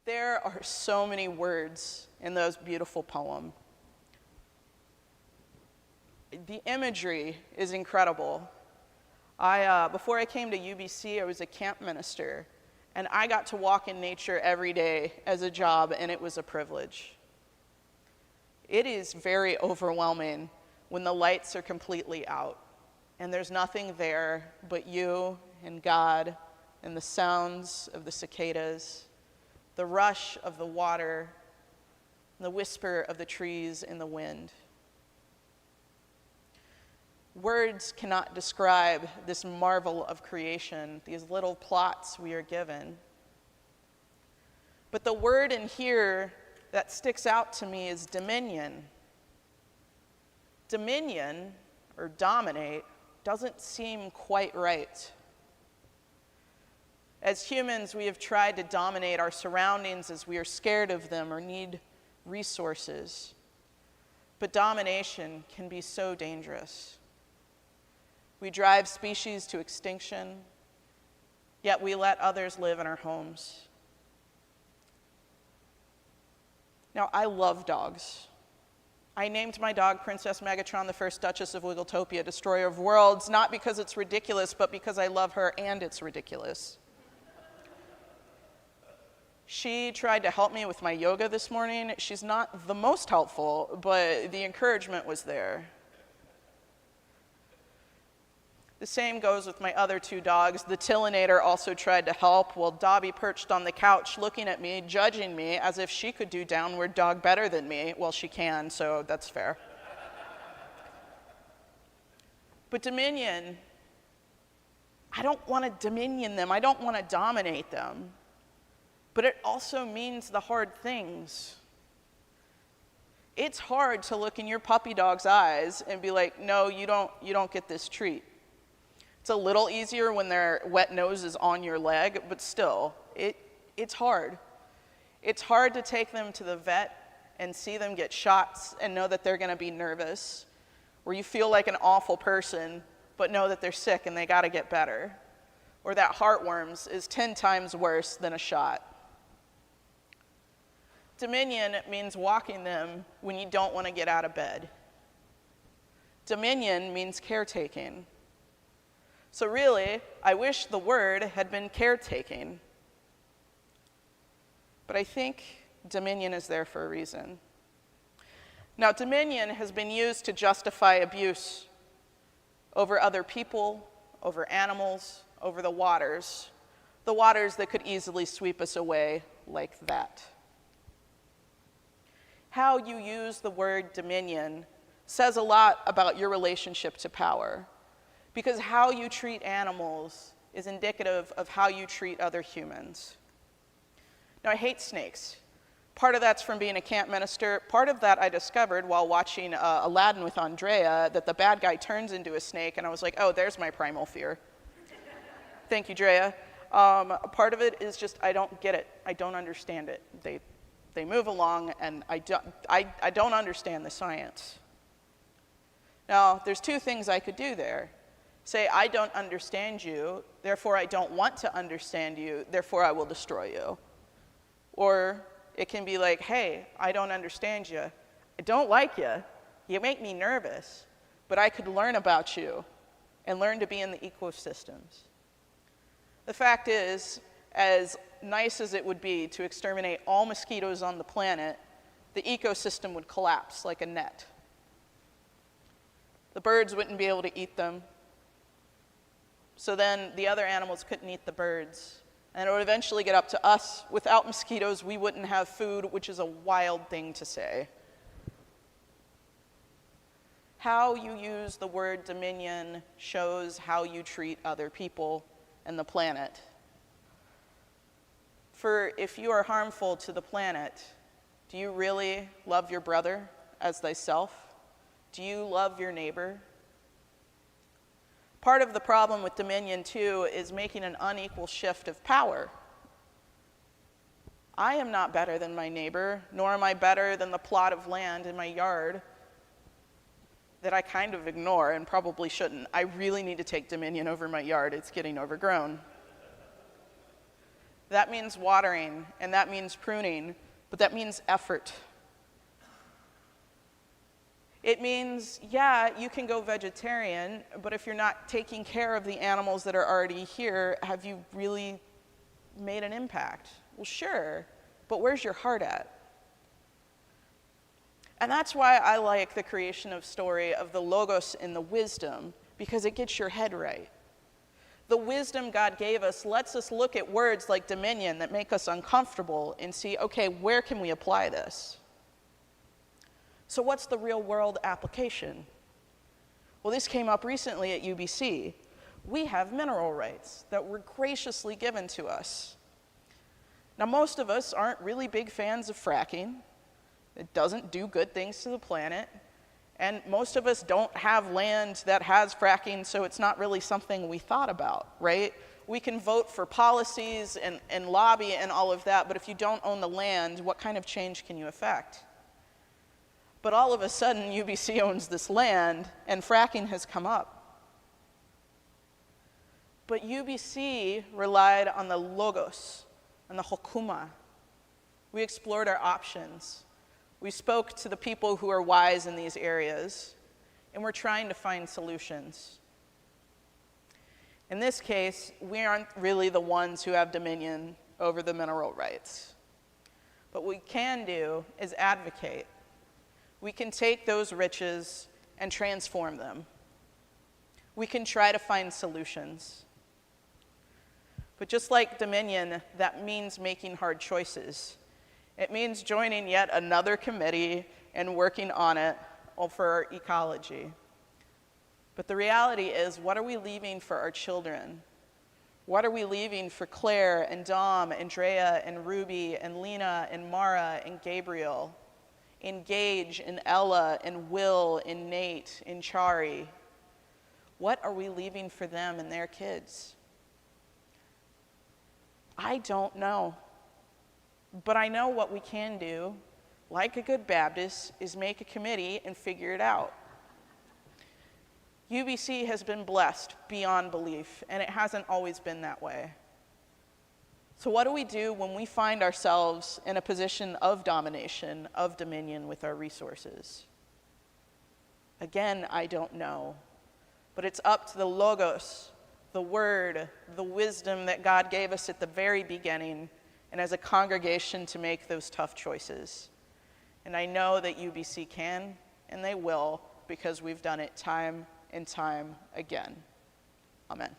There are so many words in those beautiful poems. The imagery is incredible. Before I came to UBC, I was a camp minister, and I got to walk in nature every day as a job, and it was a privilege. It is very overwhelming when the lights are completely out, and there's nothing there but you and God and the sounds of the cicadas, the rush of the water, and the whisper of the trees in the wind. Words cannot describe this marvel of creation, these little plots we are given. But the word in here that sticks out to me is dominion. Dominion, or dominate, doesn't seem quite right. As humans, we have tried to dominate our surroundings as we are scared of them or need resources. But domination can be so dangerous. We drive species to extinction, yet we let others live in our homes. Now, I love dogs. I named my dog Princess Megatron, the first Duchess of Wiggletopia, Destroyer of Worlds, not because it's ridiculous, but because I love her and it's ridiculous. She tried to help me with my yoga this morning. She's not the most helpful, but the encouragement was there. The same goes with my other two dogs. The Tillinator also tried to help, while Dobby perched on the couch looking at me, judging me, as if she could do downward dog better than me. Well, she can, so that's fair. But dominion, I don't want to dominion them. I don't want to dominate them. But it also means the hard things. It's hard to look in your puppy dog's eyes and be like, no, you don't get this treat. It's a little easier when their wet nose is on your leg, but still, it's hard. It's hard to take them to the vet and see them get shots and know that they're going to be nervous, where you feel like an awful person, but know that they're sick and they got to get better, or that heartworms is 10 times worse than a shot. Dominion means walking them when you don't want to get out of bed. Dominion means caretaking. So really, I wish the word had been caretaking. But I think dominion is there for a reason. Now, dominion has been used to justify abuse over other people, over animals, over the waters that could easily sweep us away like that. How you use the word dominion says a lot about your relationship to power, because how you treat animals is indicative of how you treat other humans. Now, I hate snakes. Part of that's from being a camp minister. Part of that I discovered while watching Aladdin with Andrea, that the bad guy turns into a snake, and I was like, oh, there's my primal fear. Thank you, Drea. Part of it is just I don't get it. I don't understand it. They move along, and I don't understand the science. Now, there's two things I could do there. Say, I don't understand you, therefore I don't want to understand you, therefore I will destroy you. Or it can be like, hey, I don't understand you. I don't like you. You make me nervous, but I could learn about you and learn to be in the ecosystems. The fact is, as nice as it would be to exterminate all mosquitoes on the planet, the ecosystem would collapse like a net. The birds wouldn't be able to eat them. So then the other animals couldn't eat the birds. And it would eventually get up to us. Without mosquitoes, we wouldn't have food, which is a wild thing to say. How you use the word dominion shows how you treat other people and the planet. For if you are harmful to the planet, do you really love your brother as thyself? Do you love your neighbor? Part of the problem with dominion, too, is making an unequal shift of power. I am not better than my neighbor, nor am I better than the plot of land in my yard that I kind of ignore and probably shouldn't. I really need to take dominion over my yard. It's getting overgrown. That means watering, and that means pruning, but that means effort. It means, yeah, you can go vegetarian, but if you're not taking care of the animals that are already here, have you really made an impact? Well, sure, but where's your heart at? And that's why I like the creation of story of the logos and the wisdom, because it gets your head right. The wisdom God gave us lets us look at words like dominion that make us uncomfortable and see, okay, where can we apply this? So what's the real world application? Well, this came up recently at UBC. We have mineral rights that were graciously given to us. Now, most of us aren't really big fans of fracking. It doesn't do good things to the planet. And most of us don't have land that has fracking, so it's not really something we thought about, right? We can vote for policies and lobby and all of that, but if you don't own the land, what kind of change can you affect? But all of a sudden, UBC owns this land, and fracking has come up. But UBC relied on the logos, on the hokuma. We explored our options. We spoke to the people who are wise in these areas, and we're trying to find solutions. In this case, we aren't really the ones who have dominion over the mineral rights. But what we can do is advocate. We can take those riches and transform them. We can try to find solutions. But just like dominion, that means making hard choices. It means joining yet another committee and working on it for our ecology. But the reality is, what are we leaving for our children? What are we leaving for Claire and Dom, Andrea and Ruby and Lena and Mara and Gabriel, in Gage and Ella and Will and Nate and Chari? What are we leaving for them and their kids? I don't know. But I know what we can do, like a good Baptist, is make a committee and figure it out. UBC has been blessed beyond belief, and it hasn't always been that way. So what do we do when we find ourselves in a position of domination, of dominion with our resources? Again, I don't know. But it's up to the logos, the word, the wisdom that God gave us at the very beginning, and as a congregation to make those tough choices. And I know that UBC can, and they will, because we've done it time and time again. Amen.